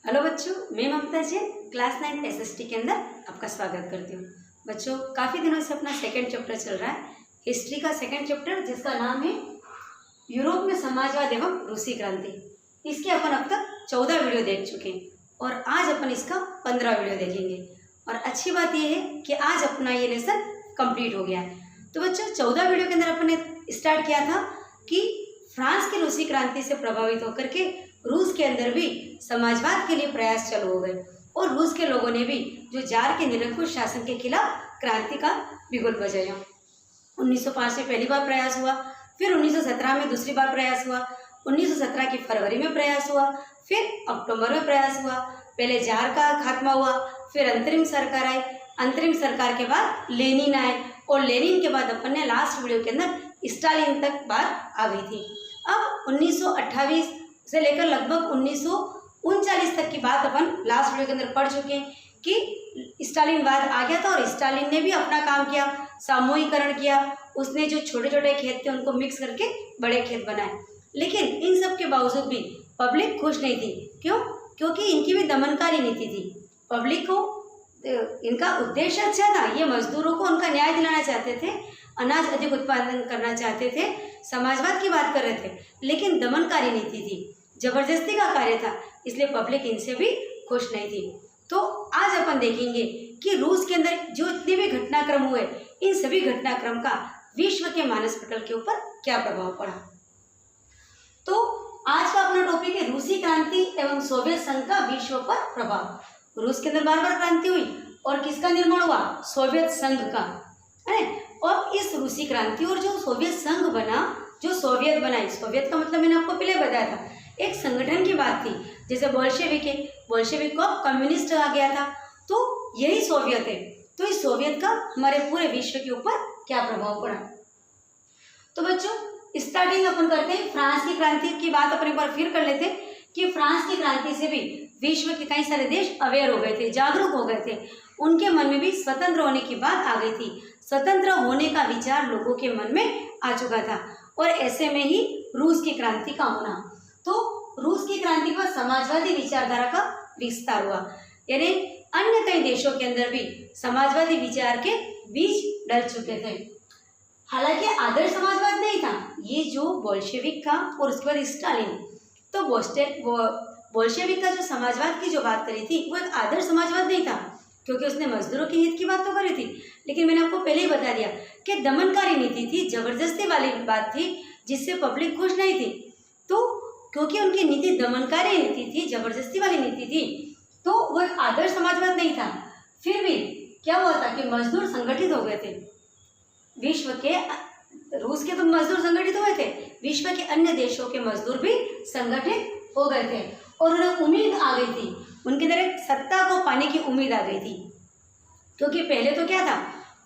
Hello बच्चों, मैं ममता Jain class 9 SST के अंदर आपका स्वागत करती हूँ। बच्चों, काफ़ी दिनों से अपना सेकंड चैप्टर चल रहा है, हिस्ट्री का सेकंड चैप्टर, जिसका नाम है यूरोप में समाजवाद एवं रूसी क्रांति। इसके अपन अब तक 14 वीडियो देख चुके हैं और आज अपन इसका 15 वीडियो देखेंगे। और अच्छी बात यह है कि आज अपना ये लेसन कंप्लीट हो गया है। तो बच्चों, 14 वीडियो के अंदर अपन ने स्टार्ट किया था कि फ्रांस की रूसी क्रांति से प्रभावित होकर के रूस के अंदर भी समाजवाद के लिए प्रयास चालू हो गए और रूस के लोगों ने भी जो जार के निरंकुश शासन के खिलाफ क्रांति का बिगुल बजाया। 1905 में पहली बार प्रयास हुआ, फिर 1917 में दूसरी बार प्रयास हुआ, 1917 की फरवरी में प्रयास हुआ, फिर अक्टूबर में प्रयास हुआ। पहले जार का खात्मा हुआ, फिर अंतरिम सरकार आई, अंतरिम सरकार के बाद लेनिन आए और लेनिन के बाद अपन ने लास्ट वीडियो के अंदर स्टालिन तक बात आ गई थी। अब 1928 से लेकर लगभग 1939 तक की बात अपन लास्ट वीडियो के अंदर पढ़ चुके हैं कि स्टालिनवाद आ गया था और स्टालिन ने भी अपना काम किया, सामूहिकरण किया। उसने जो छोटे छोटे खेत थे उनको मिक्स करके बड़े खेत बनाए। लेकिन इन सब के बावजूद भी पब्लिक खुश नहीं थी। क्यों? क्योंकि इनकी भी दमनकारी नीति थी। पब्लिक को इनका उद्देश्य अच्छा था, ये मजदूरों को उनका न्याय दिलाना चाहते थे, अनाज अधिक उत्पादन करना चाहते थे, समाजवाद की बात कर रहे थे, लेकिन दमनकारी नीति थी, जबरदस्ती का कार्य था, इसलिए पब्लिक इनसे भी खुश नहीं थी। तो आज अपन देखेंगे कि रूस के अंदर जो इतने भी घटनाक्रम हुए, इन सभी घटनाक्रम का विश्व के मानस पटल के ऊपर क्या प्रभाव पड़ा। तो आज का अपना टॉपिक है रूसी क्रांति एवं सोवियत संघ का विश्व पर प्रभाव। रूस के अंदर बार बार क्रांति हुई और किसका निर्माण हुआ? सोवियत संघ का, है। और इस रूसी क्रांति और जो सोवियत संघ बना, जो सोवियत बनाई, सोवियत का मतलब मैंने आपको पहले बताया था, एक संगठन की बात थी। जैसे बोल्शेविक है, बोल्शेविक को कम्युनिस्ट आ गया था, तो यही सोवियत है। तो इस सोवियत का हमारे पूरे विश्व के ऊपर क्या प्रभाव पड़ा। तो बच्चों, स्टार्टिंग अपन करते हैं फ्रांस की क्रांति की बात अपन एक बार फिर कर लेते हैं कि फ्रांस की क्रांति से भी विश्व के कई सारे देश अवेयर हो गए थे, जागरूक हो गए थे। उनके मन में भी स्वतंत्र होने की बात आ गई थी। स्वतंत्र होने का विचार लोगों के मन में आ चुका था और ऐसे में ही रूस की क्रांति का होना। तो रूस की क्रांति पर समाजवादी विचारधारा का विस्तार हुआ, यानी अन्य कई देशों के अंदर भी समाजवादी विचार के बीज डल चुके थे। हालांकि आदर्श समाजवाद नहीं था, ये जो बोल्शेविक का और उसके बाद स्टालिन, तो बोल्शेविक का जो समाजवाद की जो बात करी थी वो एक आदर्श समाजवाद नहीं था, क्योंकि उसने मजदूरों के हित की बात तो करी थी, लेकिन मैंने आपको पहले ही बता दिया कि दमनकारी नीति थी, जबरदस्ती वाली बात थी, जिससे पब्लिक खुश नहीं थी। तो क्योंकि उनकी नीति दमनकारी नीति थी, जबरदस्ती वाली नीति थी, तो वो एक आदर्श समाजवाद नहीं था। फिर भी क्या हुआ था कि मजदूर संगठित हो गए थे। विश्व के रूस के तो मजदूर संगठित हुए थे, विश्व के अन्य देशों के मजदूर भी संगठित हो गए थे और उन्हें उम्मीद आ गई थी, उनके अंदर एक सत्ता को पाने की उम्मीद आ गई थी। क्योंकि पहले तो क्या था,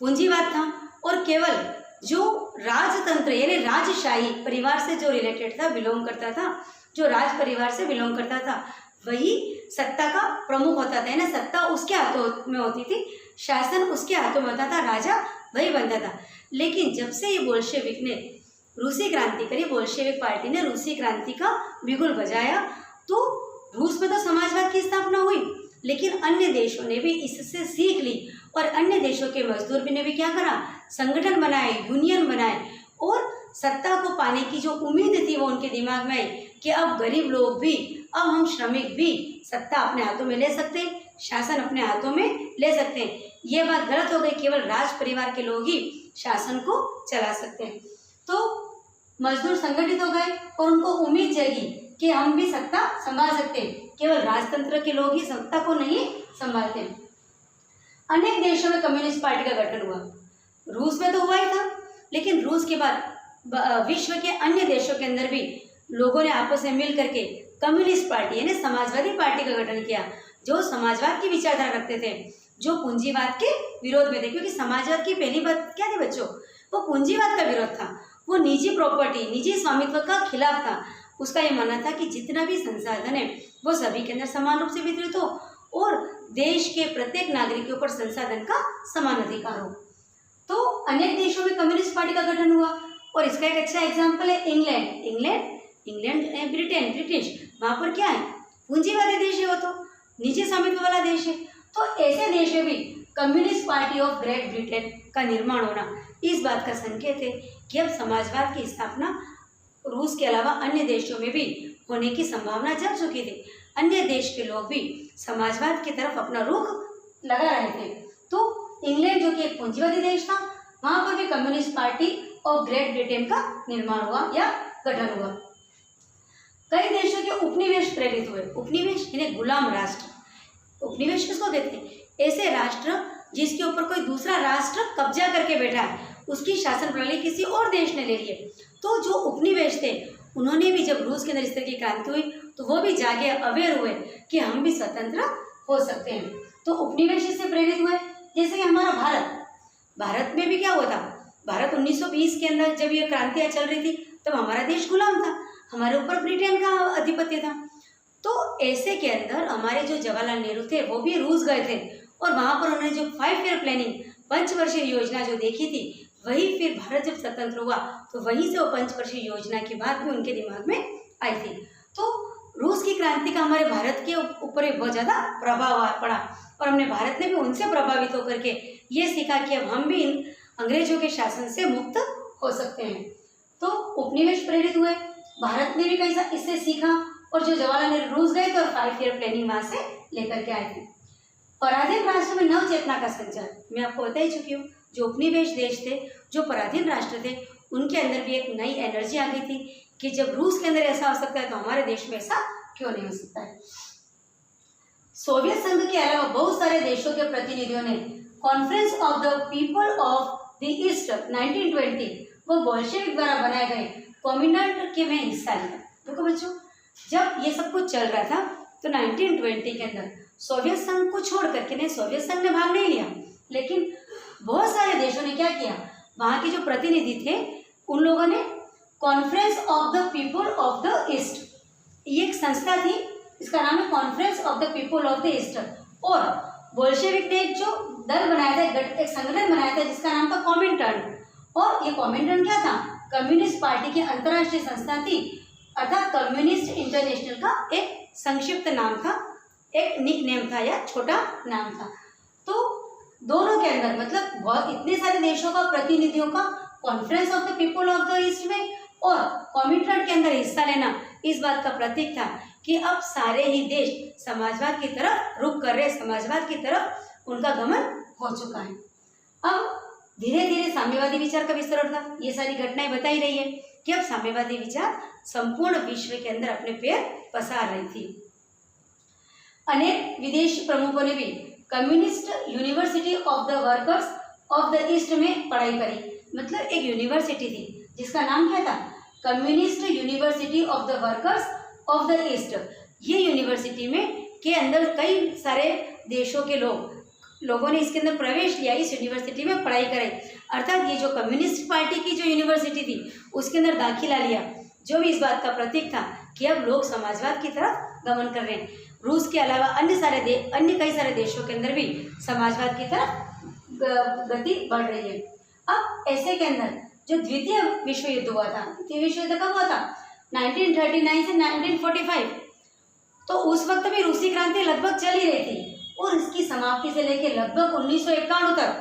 पूंजीवाद था और केवल जो राजतंत्र यानी राजशाही परिवार से जो रिलेटेड था, बिलोंग करता था, जो राज परिवार से बिलोंग करता था, वही सत्ता का प्रमुख होता था, ना सत्ता उसके हाथों में होती थी, शासन उसके हाथों में होता था, राजा वही बनता था। लेकिन जब से ये बोल्शेविक ने रूसी क्रांति करी, बोल्शेविक पार्टी ने रूसी क्रांति का बिगुल बजाया, तो रूस में तो समाजवाद की स्थापना हुई, लेकिन अन्य देशों ने भी इससे सीख ली और अन्य देशों के मजदूर भी ने भी क्या करा, संगठन बनाए, यूनियन बनाए और सत्ता को पाने की जो उम्मीद थी वो उनके दिमाग में आई कि अब गरीब लोग भी, अब हम श्रमिक भी सत्ता अपने हाथों में ले सकते हैं, शासन अपने हाथों में ले सकते हैं। ये बात गलत हो गई, केवल राज परिवार के लोग ही शासन को चला सकते हैं। तो मजदूर संगठित हो गए और उनको उम्मीद जगी कि हम भी सत्ता संभाल सकते हैं, केवल राजतंत्र के लोग ही सत्ता को नहीं संभालते। अनेक देशों में कम्युनिस्ट पार्टी का गठन हुआ, रूस में तो हुआ ही था, लेकिन रूस के बाद विश्व के अन्य देशों के अंदर भी लोगों ने आपस में मिल करके कम्युनिस्ट पार्टी यानी समाजवादी पार्टी का गठन किया, जो समाजवाद की विचारधारा रखते थे, जो पूंजीवाद के विरोध में थे। क्योंकि समाजवाद की पहली बात क्या थी बच्चों, वो पूंजीवाद का विरोध था, वो निजी प्रॉपर्टी, निजी स्वामित्व का खिलाफ था। उसका ये मानना था कि जितना भी संसाधन है वो सभी के अंदर समान रूप से वितरित हो और देश के प्रत्येक नागरिक के ऊपर संसाधन का समान अधिकार हो। तो अनेक देशों में कम्युनिस्ट पार्टी का गठन हुआ और इसका एक अच्छा एग्जाम्पल है इंग्लैंड, ब्रिटेन, ब्रिटिश। वहाँ पर क्या है, पूंजीवादी देश है, वो तो निजी स्वामित्व वाला देश है। तो ऐसे देश में भी communist party of great Britain का निर्माण होना इस बात का संकेत है कि अब समाजवाद की स्थापना रूस के अलावा अन्य देशों में भी होने की संभावना जग चुकी थी। अन्य देश के लोग भी समाजवाद की तरफ अपना रुख लगा रहे थे। तो इंग्लैंड जो कि एक पूंजीवादी देश था, वहां पर भी communist party of great Britain का निर्माण हुआ या गठन हुआ। कई देशों के उपनिवेश प्रेरित हुए। उपनिवेश यानी गुलाम राष्ट्र। उपनिवेश किसको कहते हैं? ऐसे राष्ट्र जिसके ऊपर कोई दूसरा राष्ट्र कब्जा करके बैठा है, उसकी शासन प्रणाली किसी और देश ने ले ली है। तो जो उपनिवेश थे उन्होंने भी, जब रूस के अंदर इस तरह की क्रांति हुई तो वो भी जागे, अवेयर हुए कि हम भी स्वतंत्र हो सकते हैं। तो उपनिवेश से प्रेरित हुए। जैसे कि हमारा भारत में भी क्या हुआ था? भारत 1920 के अंदर जब ये क्रांतियाँ चल रही थी तब हमारा देश गुलाम था, हमारे ऊपर ब्रिटेन का आधिपत्य था। तो ऐसे के अंदर हमारे जो जवाहरलाल नेहरू थे वो भी रूस गए थे और वहाँ पर उन्होंने जो 5 ईयर प्लानिंग, पंचवर्षीय योजना जो देखी थी, वही फिर भारत जब स्वतंत्र हुआ तो वहीं से वो पंचवर्षीय योजना की बात भी उनके दिमाग में आई थी। तो रूस की क्रांति का हमारे भारत के ऊपर बहुत ज़्यादा प्रभाव पड़ा और हमने, भारत ने भी उनसे प्रभावित होकर के ये सीखा कि अब हम भी इन अंग्रेजों के शासन से मुक्त हो सकते हैं। तो उपनिवेश प्रेरित हुए, भारत ने भी कई इससे सीखा और जो जवाहरलाल नेहरू रूस गए थे और 5 ईयर प्लानिंग वहाँ से लेकर के आए थे। पराधीन राष्ट्र में नव चेतना का संचार, मैं आपको बता ही चुकी हूँ। जो उपनिवेश देश थे, जो पराधीन राष्ट्र थे, उनके अंदर भी एक नई एनर्जी आ गई थी कि जब रूस के अंदर ऐसा हो सकता है तो हमारे देश में ऐसा क्यों नहीं हो सकता है। सोवियत संघ के अलावा बहुत सारे देशों के प्रतिनिधियों ने conference of the people of the east 1920 वो बोल्शेविक द्वारा बनाए गए कॉम्युनेंट के में हिस्सा लिया। देखो बच्चों, जब ये सब कुछ चल रहा था तो 1920 के अंदर सोवियत संघ को छोड़ करके, नहीं, सोवियत संघ ने भाग नहीं लिया, लेकिन बहुत सारे देशों ने क्या किया, वहाँ के जो प्रतिनिधि थे उन लोगों ने conference of the people of the east, ये एक संस्था थी, इसका नाम है conference of the people of the east. और बोल्शेविक ने जो दल बनाया था, एक संगठन बनाया था जिसका नाम था कॉमिंटर्न। और ये कॉमिंटर्न क्या था? कम्युनिस्ट पार्टी की अंतर्राष्ट्रीय संस्था थी, अर्थात कम्युनिस्ट इंटरनेशनल का एक संक्षिप्त नाम था, एक निक नेम था या छोटा नाम था। तो दोनों के अंदर, मतलब बहुत इतने सारे देशों का प्रतिनिधियों का conference of the people of the east में और कॉमिंटर्न के अंदर हिस्सा लेना इस बात का प्रतीक था कि अब सारे ही देश समाजवाद की तरफ रुख कर रहे, समाजवाद की तरफ उनका गमन हो चुका है। अब धीरे धीरे साम्यवादी विचार का विस्तार था। ये सारी घटनाएं बताई रही है कि अब साम्यवादी विचार संपूर्ण विश्व के अंदर अपने पैर पसार रही थी। अनेक विदेशी प्रमुखों ने भी communist university of the workers of the east में पढ़ाई करी। मतलब एक यूनिवर्सिटी थी जिसका नाम क्या था? Communist university of the workers of the east. ये यूनिवर्सिटी में के अंदर कई सारे देशों के लोगों ने इसके अंदर प्रवेश लिया, इस यूनिवर्सिटी में पढ़ाई कराई। अर्थात ये जो कम्युनिस्ट पार्टी की जो यूनिवर्सिटी थी उसके अंदर दाखिला लिया, जो भी इस बात का प्रतीक था कि अब लोग समाजवाद की तरफ गमन कर रहे हैं। रूस के अलावा अन्य कई सारे देशों के अंदर भी समाजवाद की तरफ गति बढ़ रही है। अब ऐसे के अंदर जो द्वितीय विश्व युद्ध हुआ था, द्वितीय विश्व युद्ध कब हुआ था? 1939 से 1945। तो उस वक्त भी रूसी क्रांति लगभग चल ही रही थी और इसकी समाप्ति से लेकर लगभग 1991 तक,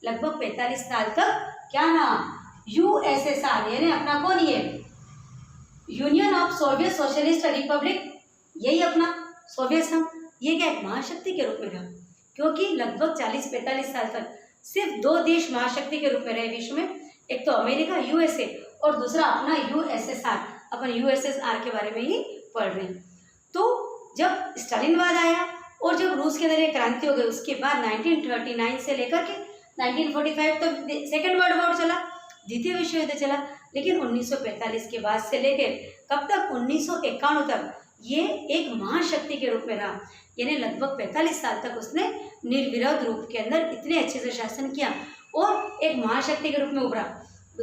लगभग 45 साल तक क्या नाम, यूएसएसआर यानी अपना कौन, ये union of Soviet socialist Republic, यही अपना सोवियत संघ, ये क्या एक महाशक्ति के रूप में रहा, क्योंकि लगभग 40-45 साल तक सिर्फ 2 देश महाशक्ति के रूप में रहे विश्व में, एक तो अमेरिका यूएसए और दूसरा अपना यूएसएसआर। अपन यूएसएसआर के बारे में ही पढ़ रहे हैं। तो जब स्टालिनवाद आया और जब रूस के अंदर एक क्रांति हो गई, उसके बाद 1939 से लेकर के 1945 तक सेकेंड वर्ल्ड वॉर चला, द्वितीय विश्व युद्ध चला। लेकिन 1945 के बाद से लेकर कब तक, 1991 तक ये एक महाशक्ति के रूप में रहा। यानी लगभग 45 साल तक उसने निर्विरोध रूप के अंदर इतने अच्छे से शासन किया और एक महाशक्ति के रूप में उभरा।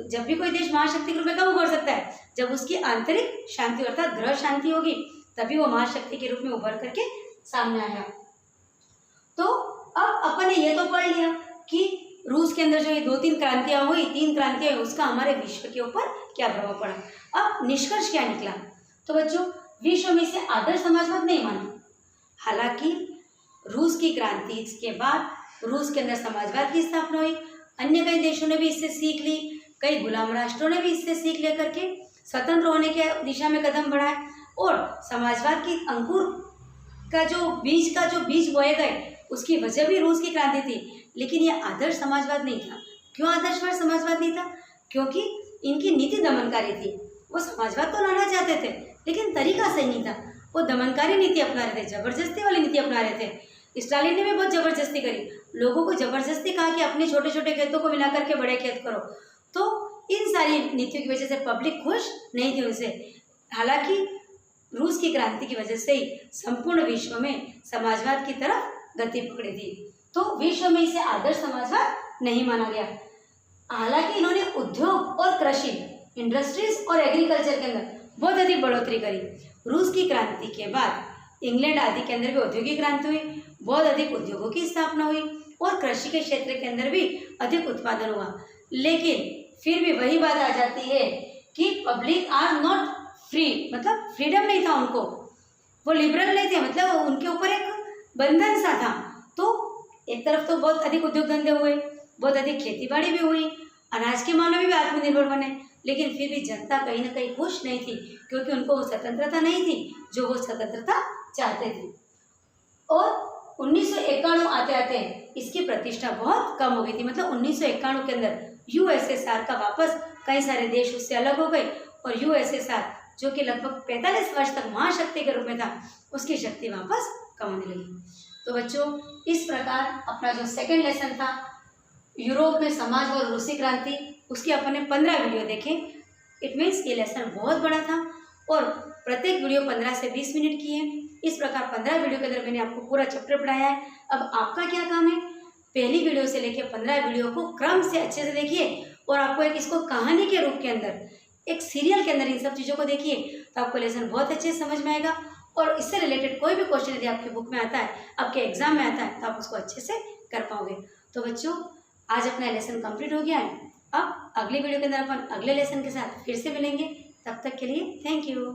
जब भी कोई देश महाशक्ति के रूप में कब उभर सकता है? जब उसकी आंतरिक शांति अर्थात ग्रह शांति होगी, तभी वो महाशक्ति के रूप में उभर करके सामने आया। तो अब अपन ने ये तो पढ़ लिया कि रूस के अंदर जो ये 2-3 क्रांतियां हुई, 3 क्रांतियां हुई, उसका हमारे विश्व के ऊपर क्या प्रभाव पड़ा। अब निष्कर्ष क्या निकला? तो बच्चों, विश्व में इसे आदर्श समाजवाद नहीं माना। हालांकि रूस की क्रांति के बाद रूस के अंदर समाजवाद की स्थापना हुई, अन्य कई देशों ने भी इससे सीख ली, कई गुलाम राष्ट्रों ने भी इससे सीख लेकर के स्वतंत्र होने के दिशा में कदम बढ़ाए और समाजवाद की अंकुर का जो बीज बोए गए उसकी वजह भी रूस की क्रांति थी। लेकिन यह आदर्श समाजवाद नहीं था। क्यों आदर्श समाजवाद नहीं था? क्योंकि इनकी नीति दमनकारी थी। वो समाजवाद तो लाना चाहते थे लेकिन तरीका सही नहीं था। वो दमनकारी नीति अपना रहे थे, जबरदस्ती वाली नीति अपना रहे थे। स्टालिन ने भी बहुत जबरदस्ती करी, लोगों को जबरदस्ती कहा कि अपने छोटे छोटे खेतों को मिलाकर के बड़े खेत करो। तो इन सारी नीतियों की वजह से पब्लिक खुश नहीं थी उनसे। हालांकि रूस की क्रांति की वजह से ही संपूर्ण विश्व में समाजवाद की तरफ गति पकड़ी थी। तो विश्व में इसे आदर्श समाजवाद नहीं माना गया। हालांकि इन्होंने उद्योग और कृषि, इंडस्ट्रीज और एग्रीकल्चर के अंदर बहुत अधिक बढ़ोतरी करी। रूस की क्रांति के बाद इंग्लैंड आदि के अंदर भी औद्योगिक क्रांति हुई, बहुत अधिक उद्योगों की स्थापना हुई और कृषि के क्षेत्र के अंदर भी अधिक उत्पादन हुआ। लेकिन फिर भी वही बात आ जाती है कि पब्लिक आर नॉट फ्री, मतलब फ्रीडम नहीं था उनको, वो लिबरल नहीं थे, मतलब उनके ऊपर एक बंधन सा था। तो एक तरफ तो बहुत अधिक उद्योग धंधे हुए, बहुत अधिक खेती बाड़ी भी हुई, अनाज के मामले में भी आत्मनिर्भर बने, लेकिन फिर भी जनता कहीं ना कहीं खुश नहीं थी क्योंकि उनको वो स्वतंत्रता नहीं थी जो वो स्वतंत्रता चाहते थे। और 1991 आते आते इसकी प्रतिष्ठा बहुत कम हो गई थी। मतलब 1991 के अंदर यूएसएसआर का वापस कई सारे देश उससे अलग हो गए और यूएसएसआर जो कि लगभग 45 वर्ष तक महाशक्ति के रूप में था, उसकी शक्ति वापस कम होने लगी। तो बच्चों, इस प्रकार अपना जो सेकंड लेसन था यूरोप में समाज और रूसी क्रांति, उसके अपन ने 15 वीडियो देखे। इट मीन्स ये लेसन बहुत बड़ा था और प्रत्येक वीडियो 15 से 20 मिनट की है। इस प्रकार 15 वीडियो के अंदर मैंने आपको पूरा चैप्टर पढ़ाया है। अब आपका क्या काम है, पहली वीडियो से लेकर 15 वीडियो को क्रम से अच्छे से देखिए और आपको एक इसको कहानी के रूप के अंदर, एक सीरियल के अंदर इन सब चीज़ों को देखिए तो आपको लेसन बहुत अच्छे से समझ में आएगा। और इससे रिलेटेड कोई भी क्वेश्चन यदि आपकी बुक में आता है, आपके एग्जाम में आता है, तो आप उसको अच्छे से कर पाओगे। तो बच्चों, आज अपना लेसन कंप्लीट हो गया है। अब अगली वीडियो के अंदर अपन अगले लेसन के साथ फिर से मिलेंगे। तब तक के लिए थैंक यू।